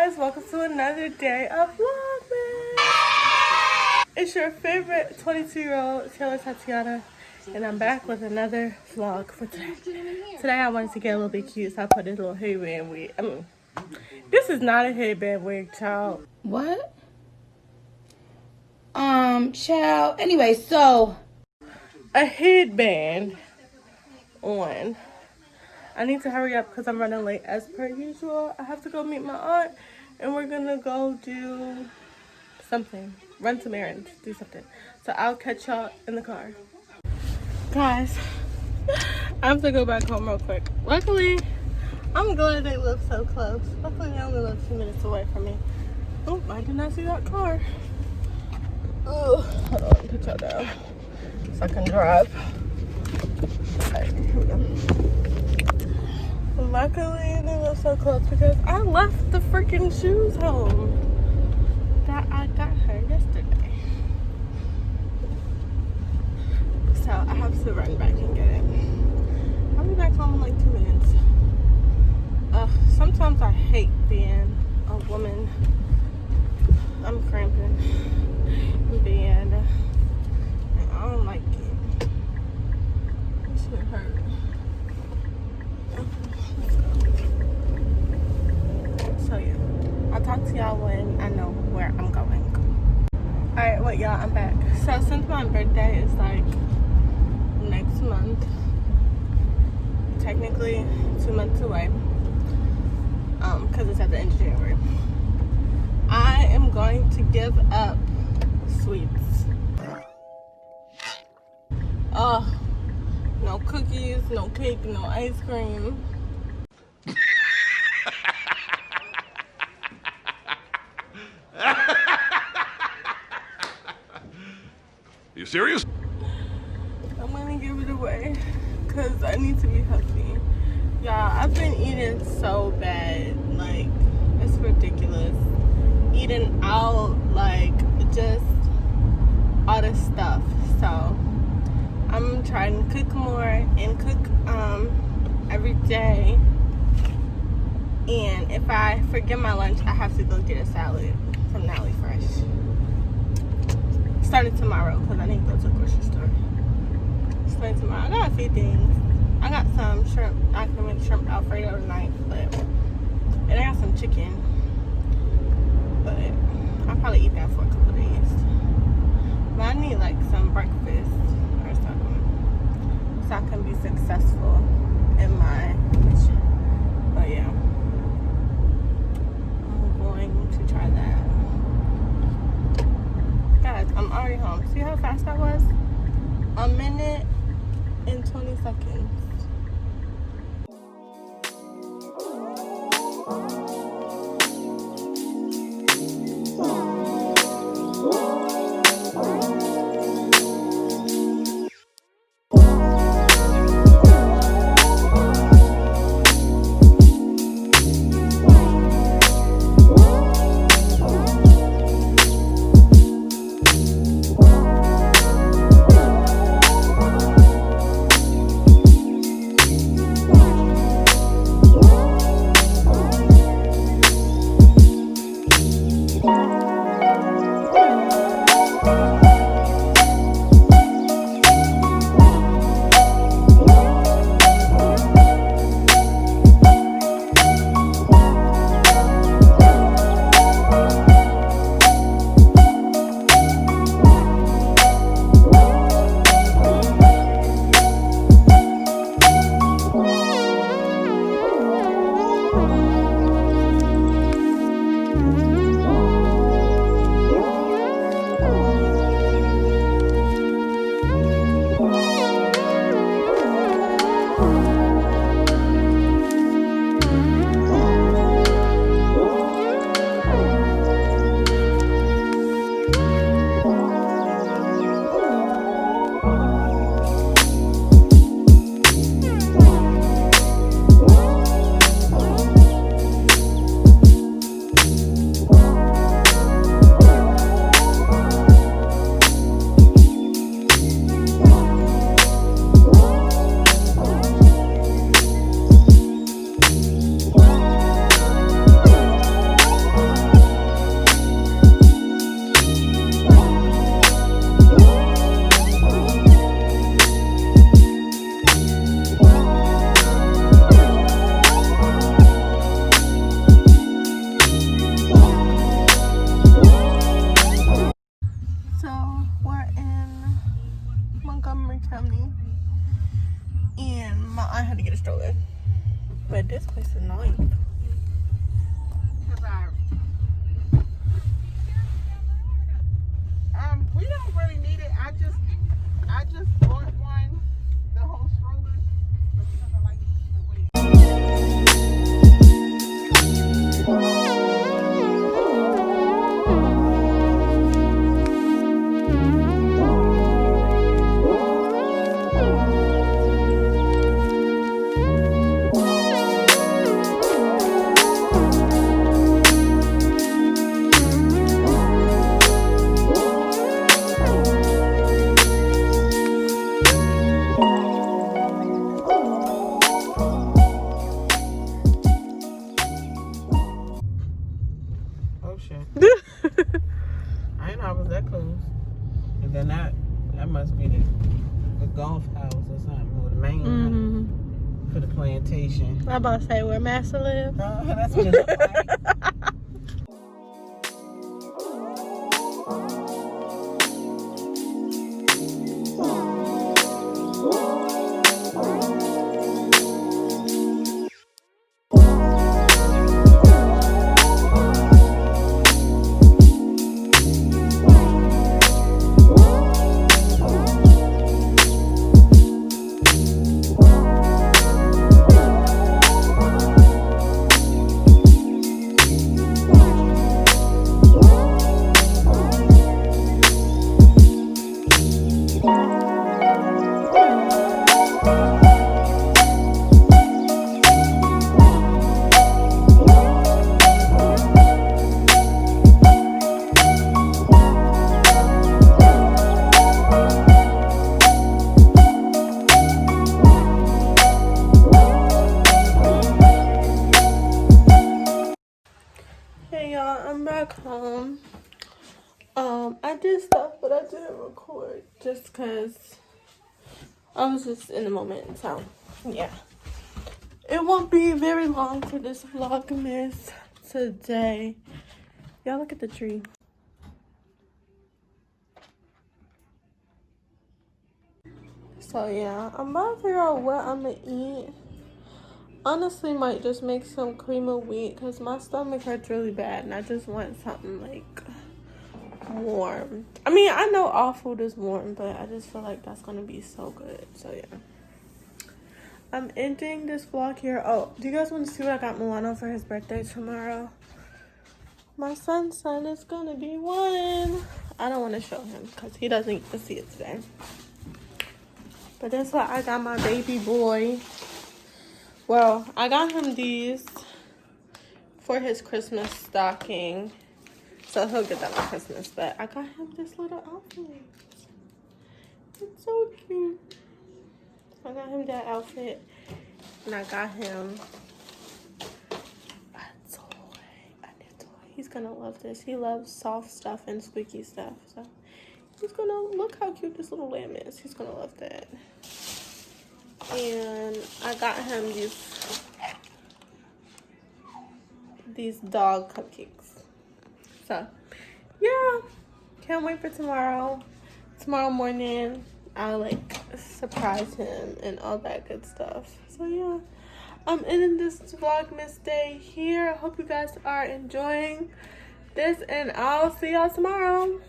guys, welcome to another day of Vlogmas. It's your favorite 22-year-old Taylor Tatyana, and I'm back with another vlog for today. Today I wanted to get a little bit cute, so I put this little headband wig. This is not a headband wig, child. What? Child. Anyway, so a headband on. I need to hurry up because I'm running late as per usual. I have to go meet my aunt and we're gonna go do something. Run some errands, do something. So I'll catch y'all in the car. Guys, I have to go back home real quick. Luckily, I'm glad they live so close. Luckily, they only live 2 minutes away from me. Oh, I did not see that car. Oh, hold on, put y'all down so I can drive. Alright, here we go. Luckily, they live so close because I left the freaking shoes home that I got her yesterday. So I have to run back and get it. I'll be back home in like 2 minutes. Sometimes I hate being a woman. I'm cramping. And I don't like it. This shit hurt. So yeah, I'll talk to y'all when I know where I'm going. Alright, wait y'all, I'm back. So since my birthday is like next month, technically 2 months away, because it's at the end of January, I am going to give up sweets. No cookies, no cake, no ice cream. You serious? I'm gonna give it away because I need to be healthy. Y'all, I've been eating so bad. Like, it's ridiculous. Eating out, like, just all this stuff. So, I'm trying to cook more and cook every day. And if I forget my lunch, I have to go get a salad from Nally Fresh. Starting tomorrow because I need to go to the grocery store. Starting tomorrow. I got a few things. I got some shrimp. I can make shrimp Alfredo tonight, and I got some chicken. But I'll probably eat that for a couple days. But I need like some breakfast or something so I can be successful in my mission. But yeah, I'm going to try that. Guys, I'm already home. See how fast that was? 1 minute and 20 seconds. shit. I didn't know I was that close. And then that must be the golf house or something, or the main house for the plantation. I'm about to say where Master lives. That's what it looks like. Hey y'all, I'm back home. I did stuff, but I didn't record just because I was just in the moment. So, yeah. It won't be very long for this Vlogmas today. Y'all look at the tree. So, yeah. I'm about to figure out what I'm going to eat. Honestly, might just make some cream of wheat because my stomach hurts really bad. And I just want something, like, warm. I mean, I know all food is warm, but I just feel like that's going to be so good. So, yeah. I'm ending this vlog here. Oh, do you guys want to see what I got Milano for his birthday tomorrow? My son's son is gonna be 1. I don't want to show him because he doesn't get to see it today. But that's what I got my baby boy. Well, I got him these for his Christmas stocking. So he'll get that for Christmas. But I got him this little outfit. It's so cute. I got him that outfit, and I got him a toy. He's gonna love this. He loves soft stuff and squeaky stuff, so he's gonna look how cute this little lamb is. He's gonna love that. And I got him these dog cupcakes. So yeah, can't wait for tomorrow. Tomorrow morning, I'll like surprise him and all that good stuff. So yeah, I'm ending this Vlogmas day here. I hope you guys are enjoying this, and I'll see y'all tomorrow.